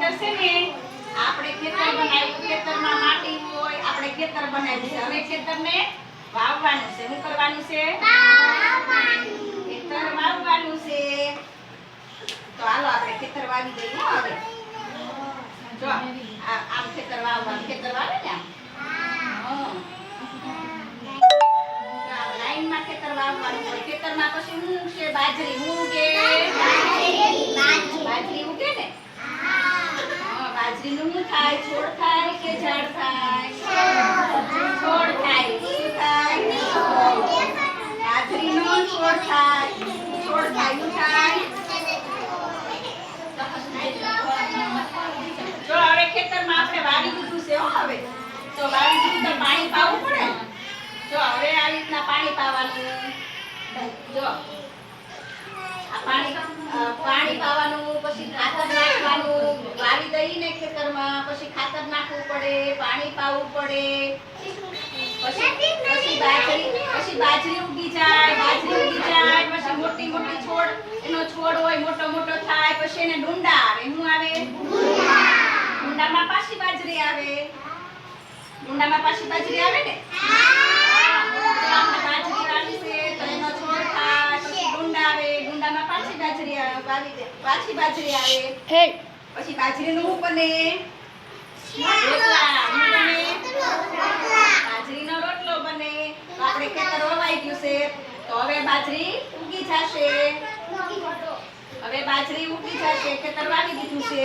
ખેતર છે ને આપણે ખેતર બનાવ્યું, ખેતરમાં માટી હોય, આપણે ખેતર બનાવ્યું છે. હવે ખેતરને વાવવાનું છે. શું કરવાનું છે? ખેતર વાવવાનું છે. તો હાલો આપણે ખેતર વાવી દઈએ. હવે જો આમ ખેતર વાવવાનું, ખેતર વાવે ને આમ લાઈનમાં ખેતર વાવવાનું હોય. ખેતરમાં પછી શું છે? બાજરી. શું કે બાજરી ઉગે ને? બાજરીનું શું થાય? છોડ થાય કે ઝાડ થાય? છોડ થાય. શું થાય? બાજરીનો છોડ થાય. છોડ થાય. શું થાય? જો હવે ખેતરમાં આપણે વાવી દીધું છે. હવે તો વાવી દીધું તો પાણી પાવું પડે. જો હવે આ રીતના પાણી પાવાનું. જો આ પાણી પાવાનું, પછી ખાતર નાખવાનું. વાવી દઈને ખેતરમાં પછી ખાતર નાખવું પડે, પાણી પાવું પડે. પછી બાજરી ઉગી જાય. પછી મોટી મોટી છોડ, એનો છોડ હોય મોટો મોટો થાય. પછી એને ડુંડા આવે. શું આવે? ડુંડામાં પાછી બાજરી આવે. ડુંડામાં પાછી બાજરી આવે ને? બાજરી વાવી છે તો એનો છોડ થાય. પછી ડુંડા આવે. ડુંડામાં પાછી બાજરી આવે. પાછી બાજરી આવે. પછી બાજરીનું શું બને? રોટલા. શું બને? બાજરીનો રોટલો બને. તો આપણે ખેતર વવાઈ ગયું છે. તો હવે બાજરી ઉગી જશે. ખેતર વાવી દીધું છે.